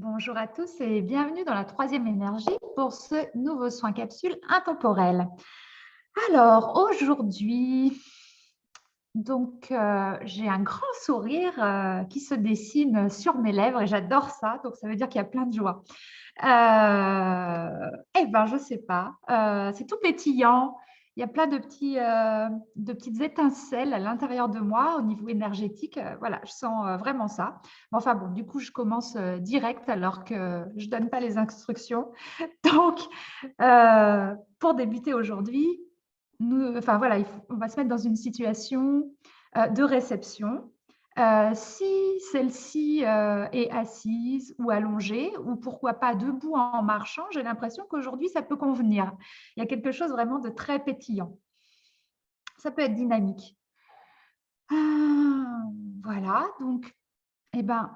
Bonjour à tous et bienvenue dans la troisième énergie pour ce nouveau soin capsule intemporel. Alors aujourd'hui, j'ai un grand sourire qui se dessine sur mes lèvres et j'adore ça, donc ça veut dire qu'il y a plein de joie. Je sais pas, c'est tout pétillant. Il y a plein de petites étincelles à l'intérieur de moi au niveau énergétique. Voilà, je sens vraiment ça. Mais enfin bon, du coup, je commence direct alors que je donne pas les instructions. Donc, pour débuter aujourd'hui, on va se mettre dans une situation de réception. Si celle-ci est assise ou allongée, ou pourquoi pas debout en marchant, j'ai l'impression qu'aujourd'hui, ça peut convenir. Il y a quelque chose vraiment de très pétillant. Ça peut être dynamique. Ah, voilà, donc, eh ben,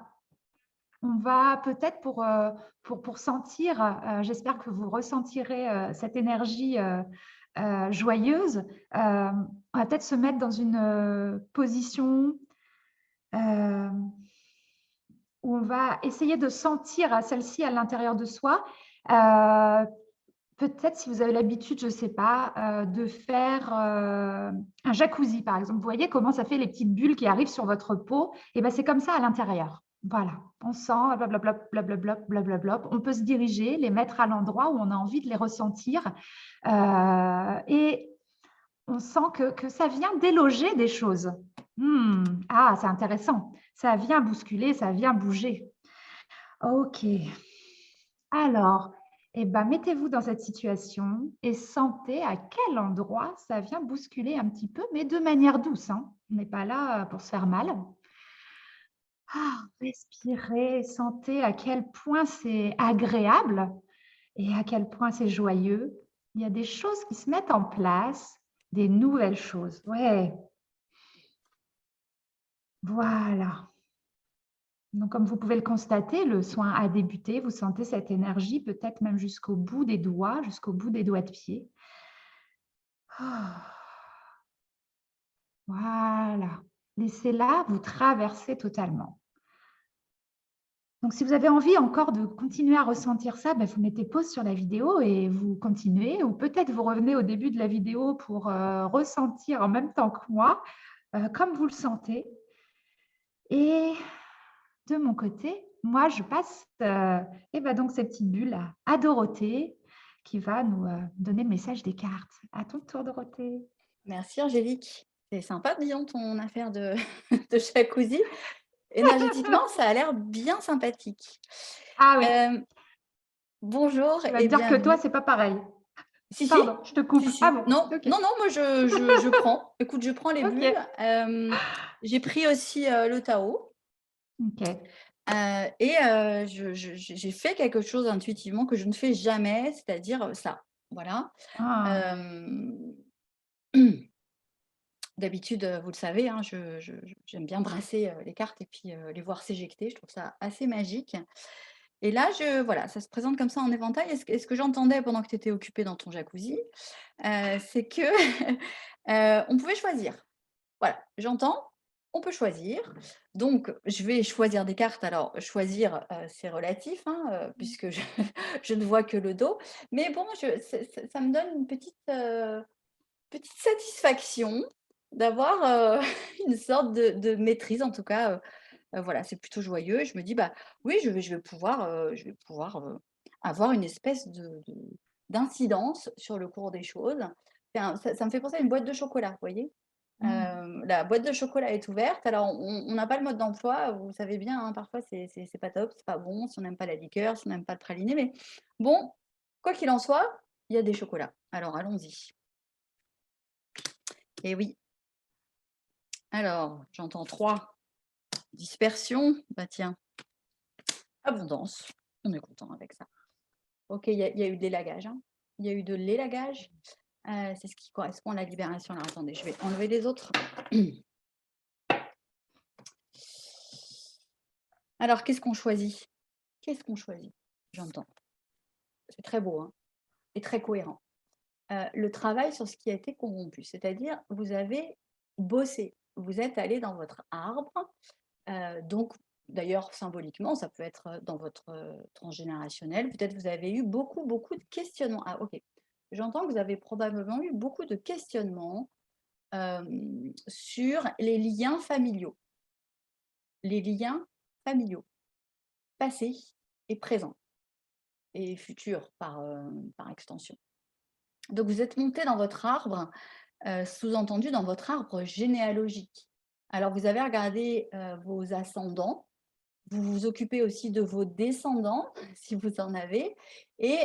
on va peut-être pour sentir, j'espère que vous ressentirez cette énergie joyeuse, on va peut-être se mettre dans une position euh, où on va essayer de sentir celle-ci à l'intérieur de soi. Euh, Peut-être si vous avez l'habitude, je ne sais pas, de faire un jacuzzi, par exemple. Vous voyez comment ça fait les petites bulles qui arrivent sur votre peau? Et ben, c'est comme ça à l'intérieur. Voilà, on sent blablabla, blablabla, blablabla. On peut se diriger, les mettre à l'endroit où on a envie de les ressentir. Et on sent que ça vient déloger des choses. Ah, c'est intéressant. Ça vient bousculer, ça vient bouger. Ok. Alors, mettez-vous dans cette situation et sentez à quel endroit ça vient bousculer un petit peu, mais de manière douce, hein. On n'est pas là pour se faire mal. Respirez, sentez à quel point c'est agréable et à quel point c'est joyeux. Il y a des choses qui se mettent en place, des nouvelles choses. Ouais, voilà. Donc, comme vous pouvez le constater, le soin a débuté. Vous sentez cette énergie peut-être même jusqu'au bout des doigts, jusqu'au bout des doigts de pied. Ah, voilà. Laissez-la vous traverser totalement. Donc, si vous avez envie encore de continuer à ressentir ça, vous mettez pause sur la vidéo et vous continuez. Ou peut-être vous revenez au début de la vidéo pour ressentir en même temps que moi, comme vous le sentez. Et de mon côté, moi, je passe donc ces petites bulles à Dorothée qui va nous donner le message des cartes. À ton tour, Dorothée. Merci Angélique. C'est sympa, disons, ton affaire de, de jacuzzi. Énergétiquement, ça a l'air bien sympathique. Ah oui, Euh, bonjour tu vas et me dire que toi, bienvenue. c'est pas pareil. Si, si, Pardon, je te coupe. si, Ah si. bon, Non, ok. non, non, moi je prends. Écoute, je prends les bulles. Ok. J'ai pris aussi le Tao. Ok. J'ai fait quelque chose intuitivement que je ne fais jamais, c'est-à-dire ça. Voilà. Ah. Euh, D'habitude, vous le savez, hein, j'aime bien brasser, les cartes et puis, les voir s'éjecter. Je trouve ça assez magique et là, voilà, ça se présente comme ça en éventail et ce que j'entendais pendant que tu étais occupée dans ton jacuzzi, c'est que, on pouvait choisir. Voilà, j'entends, on peut choisir. Donc je vais choisir des cartes. Alors choisir, c'est relatif, hein, puisque je je ne vois que le dos. Mais bon, je ça me donne une petite satisfaction d'avoir, une sorte de maîtrise en tout cas, voilà, c'est plutôt joyeux et je me dis: «Bah, oui, je vais pouvoir, avoir une espèce de d'incidence sur le cours des choses». Ça me fait penser à une boîte de chocolat, vous voyez? Hmm. La boîte de chocolat est ouverte, alors on n'a pas le mode d'emploi, vous savez bien, hein, parfois c'est pas top, c'est pas bon, si on n'aime pas la liqueur, si on n'aime pas le praliné, mais bon, quoi qu'il en soit, il y a des chocolats, alors allons-y. Et oui. Alors, j'entends 3 dispersion, bah tiens, abondance, on est content avec ça. OK, il y a eu de l'élagage, hein. Il y a eu de l'élagage, c'est ce qui correspond à la libération. Alors attendez, je vais enlever les autres. Alors qu'est-ce qu'on choisit? Qu'est-ce qu'on choisit? J'entends. C'est très beau, hein, et très cohérent. Le travail sur ce qui a été corrompu, c'est-à-dire vous avez bossé, vous êtes allé dans votre arbre, donc D'ailleurs, symboliquement, ça peut être dans votre transgénérationnel. Peut-être vous avez eu beaucoup, beaucoup de questionnements. Ah, ok. J'entends que vous avez probablement eu beaucoup de questionnements sur les liens familiaux. Les liens familiaux, passés et présents, et futurs par extension. Donc, vous êtes monté dans votre arbre, sous-entendu dans votre arbre généalogique. Alors, vous avez regardé vos ascendants. Vous vous occupez aussi de vos descendants, si vous en avez, et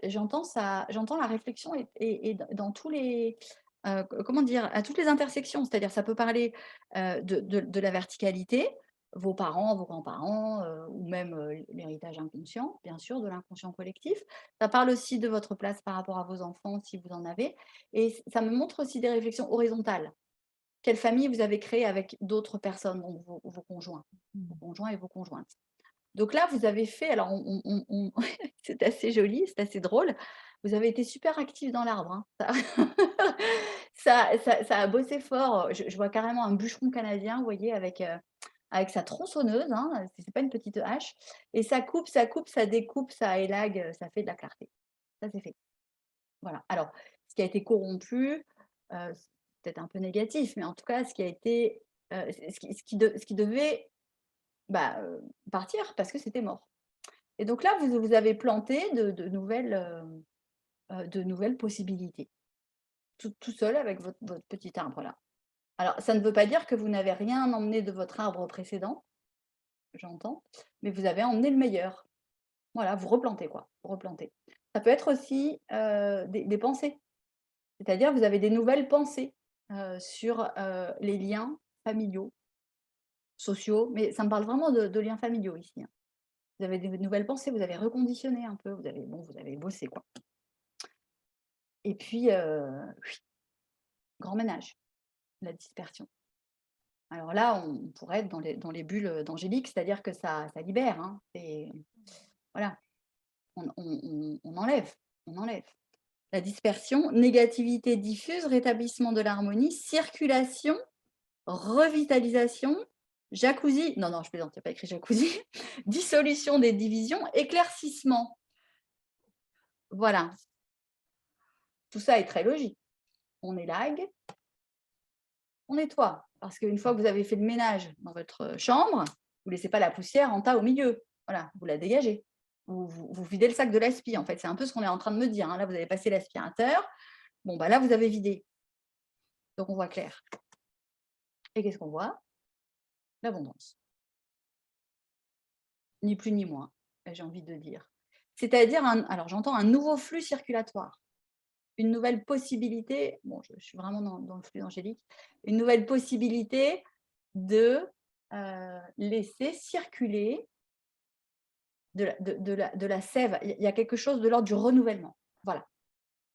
j'entends la réflexion et dans tous les, comment dire? À toutes les intersections. C'est-à-dire, ça peut parler, de la verticalité, vos parents, vos grands-parents, ou même, l'héritage inconscient, bien sûr, de l'inconscient collectif. Ça parle aussi de votre place par rapport à vos enfants, si vous en avez, et ça me montre aussi des réflexions horizontales. Quelle famille vous avez créée avec d'autres personnes, donc vos conjoints et vos conjointes. Donc là, vous avez fait, alors c'est assez joli, c'est assez drôle. Vous avez été super actif dans l'arbre, hein. Ça a bossé fort. Je vois carrément un bûcheron canadien, vous voyez, avec sa tronçonneuse, hein, c'est pas une petite hache, et ça coupe, ça coupe, ça découpe, ça élague, ça fait de la clarté. Ça, c'est fait. Voilà. Alors, ce qui a été corrompu, c'est peut-être un peu négatif, mais en tout cas, ce qui a été, ce qui devait, bah, partir parce que c'était mort. Et donc là, vous avez planté de nouvelles possibilités, tout seul avec votre petit arbre là. Alors, ça ne veut pas dire que vous n'avez rien emmené de votre arbre précédent, j'entends, mais vous avez emmené le meilleur. Voilà, vous replantez quoi, vous replantez. Ça peut être aussi, des pensées, c'est-à-dire vous avez des nouvelles pensées, sur, les liens familiaux, sociaux, mais ça me parle vraiment de liens familiaux ici, hein. Vous avez des nouvelles pensées, vous avez reconditionné un peu, vous avez bossé quoi. Et puis, grand ménage, la dispersion. Alors là, on pourrait être dans les bulles, d'angélique, c'est-à-dire que ça libère, hein. Voilà, on enlève, on enlève. La dispersion, négativité diffuse, rétablissement de l'harmonie, circulation, revitalisation, jacuzzi, non, je plaisante, il n'y a pas écrit jacuzzi, dissolution des divisions, éclaircissement. Voilà, tout ça est très logique. On élague, on nettoie. Parce qu'une fois que vous avez fait le ménage dans votre chambre, vous ne laissez pas la poussière en tas au milieu. Voilà, vous la dégagez. Vous videz le sac de l'aspi, en fait. C'est un peu ce qu'on est en train de me dire, hein. Là, vous avez passé l'aspirateur. Bon, bah là, vous avez vidé. Donc, on voit clair. Et qu'est-ce qu'on voit? L'abondance. Ni plus ni moins, j'ai envie de dire. C'est-à-dire, alors j'entends un nouveau flux circulatoire, une nouvelle possibilité, bon, je suis vraiment dans le flux angélique, une nouvelle possibilité de laisser circuler de la sève. Il y a quelque chose de l'ordre du renouvellement. Voilà.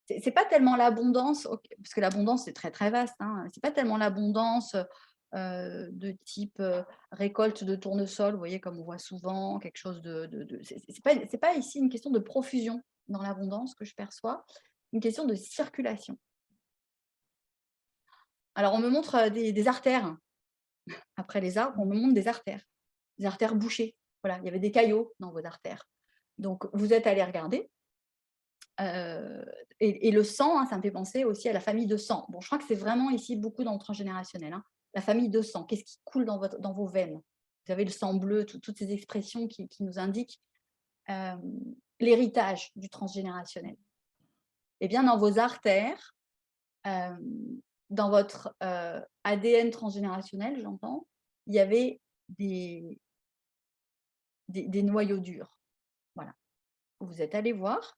C'est pas tellement l'abondance, parce que l'abondance, c'est très, très vaste, hein. C'est pas tellement l'abondance de type récolte de tournesol, vous voyez, comme on voit souvent, quelque chose c'est pas ici une question de profusion dans l'abondance que je perçois, une question de circulation. Alors, on me montre des artères. Après les arbres, on me montre des artères bouchées. Voilà, il y avait des caillots dans vos artères. Donc, vous êtes allé regarder. Et le sang, hein, ça me fait penser aussi à la famille de sang. Bon, je crois que c'est vraiment ici beaucoup dans le transgénérationnel, hein. La famille de sang, qu'est-ce qui coule dans vos veines? Vous avez le sang bleu, toutes ces expressions qui nous indiquent l'héritage du transgénérationnel. Eh bien, dans vos artères, dans votre ADN transgénérationnel, j'entends, il y avait des noyaux durs. Voilà. Vous êtes allé voir.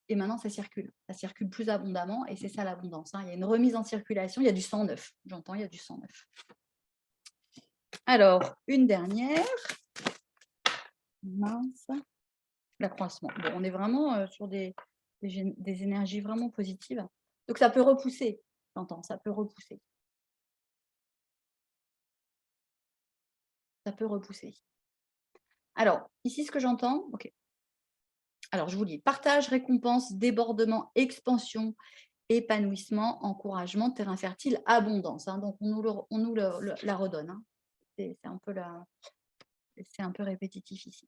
Et maintenant, ça circule plus abondamment et c'est ça l'abondance, hein. Il y a une remise en circulation, il y a du sang neuf. J'entends, il y a du sang neuf. Alors, une dernière. Mince. L'accroissement. Bon, on est vraiment sur des énergies vraiment positives. Donc, ça peut repousser, j'entends, ça peut repousser. Ça peut repousser. Alors, ici, ce que j'entends, ok. Alors, je vous lis partage, récompense, débordement, expansion, épanouissement, encouragement, terrain fertile, abondance, hein. Donc, on nous la redonne, hein. C'est un peu c'est un peu répétitif ici.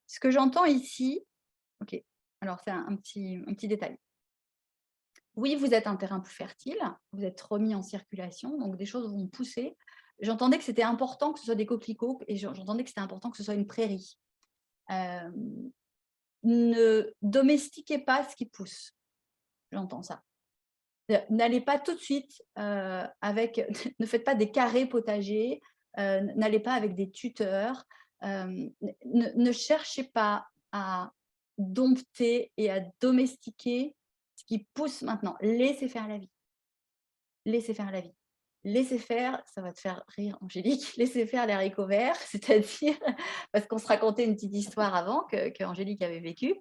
Ce que j'entends ici, OK, alors c'est un petit détail. Oui, vous êtes un terrain plus fertile, vous êtes remis en circulation, donc des choses vont pousser. J'entendais que c'était important que ce soit des coquelicots et j'entendais que c'était important que ce soit une prairie. Hem, Ne domestiquez pas ce qui pousse, j'entends ça. N'allez pas tout de suite, avec ne faites pas des carrés potagers, n'allez pas avec des tuteurs, ne cherchez pas à dompter et à domestiquer ce qui pousse maintenant. Laissez faire la vie, laissez faire la vie. Laissez faire, ça va te faire rire Angélique, laissez faire les haricots verts, c'est-à-dire parce qu'on se racontait une petite histoire avant que Angélique avait vécue,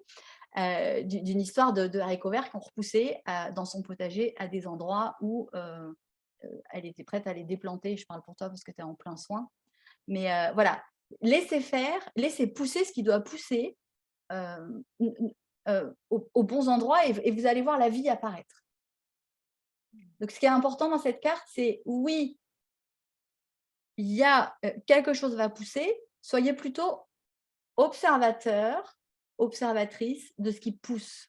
d'une histoire de haricots verts qui ont repoussé dans son potager à des endroits où elle était prête à les déplanter. Je parle pour toi parce que tu es en plein soin. Mais voilà, laissez faire, laissez pousser ce qui doit pousser aux bons endroits et vous allez voir la vie apparaître. Donc, ce qui est important dans cette carte, c'est oui, il y a quelque chose va pousser, soyez plutôt observateur, observatrice de ce qui pousse.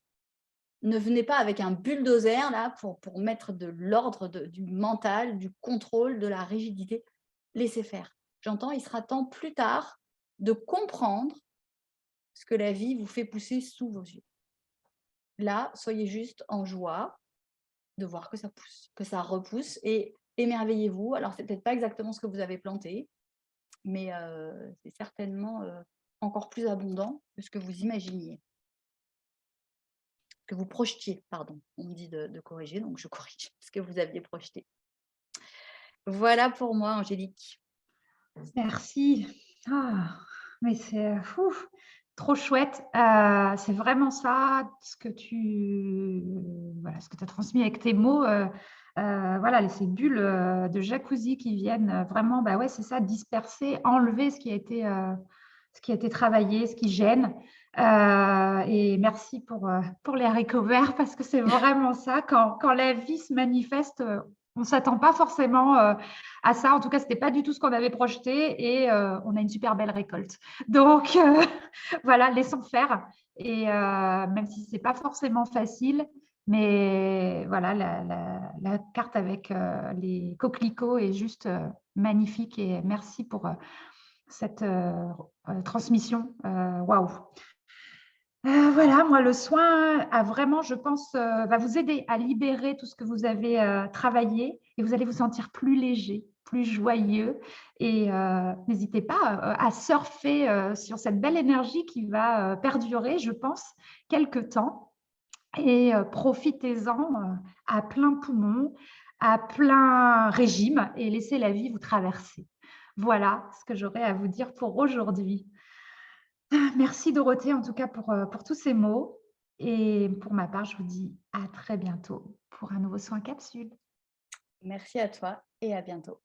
Ne venez pas avec un bulldozer là pour mettre de l'ordre, du mental, du contrôle, de la rigidité. Laissez faire. J'entends, il sera temps plus tard de comprendre ce que la vie vous fait pousser sous vos yeux. Là, soyez juste en joie de voir que ça pousse, que ça repousse et émerveillez-vous. Alors, c'est peut-être pas exactement ce que vous avez planté, mais c'est certainement encore plus abondant que ce que vous imaginiez. Que vous projetiez, pardon. On me dit de corriger, donc je corrige ce que vous aviez projeté. Voilà pour moi, Angélique. Merci. Ah, mais c'est trop chouette. C'est vraiment ça, voilà, ce que tu as transmis avec tes mots. Voilà, ces bulles de jacuzzi qui viennent vraiment, bah ouais, c'est ça, disperser, enlever ce qui a été travaillé, ce qui gêne. Et merci pour les haricots verts parce que c'est vraiment ça. Quand la vie se manifeste, on ne s'attend pas forcément à ça. En tout cas, ce n'était pas du tout ce qu'on avait projeté et on a une super belle récolte. Donc, voilà, laissons faire. Et même si ce n'est pas forcément facile, mais voilà, la carte avec les coquelicots est juste magnifique et merci pour cette transmission. Waouh! Voilà, moi, le soin a vraiment, je pense, va vous aider à libérer tout ce que vous avez travaillé et vous allez vous sentir plus léger, plus joyeux. Et n'hésitez pas à surfer sur cette belle énergie qui va perdurer, je pense, quelque temps. Et profitez-en à plein poumon, à plein régime et laissez la vie vous traverser. Voilà ce que j'aurais à vous dire pour aujourd'hui. Merci Dorothée, en tout cas pour tous ces mots. Et pour ma part, je vous dis à très bientôt pour un nouveau soin capsule. Merci à toi et à bientôt.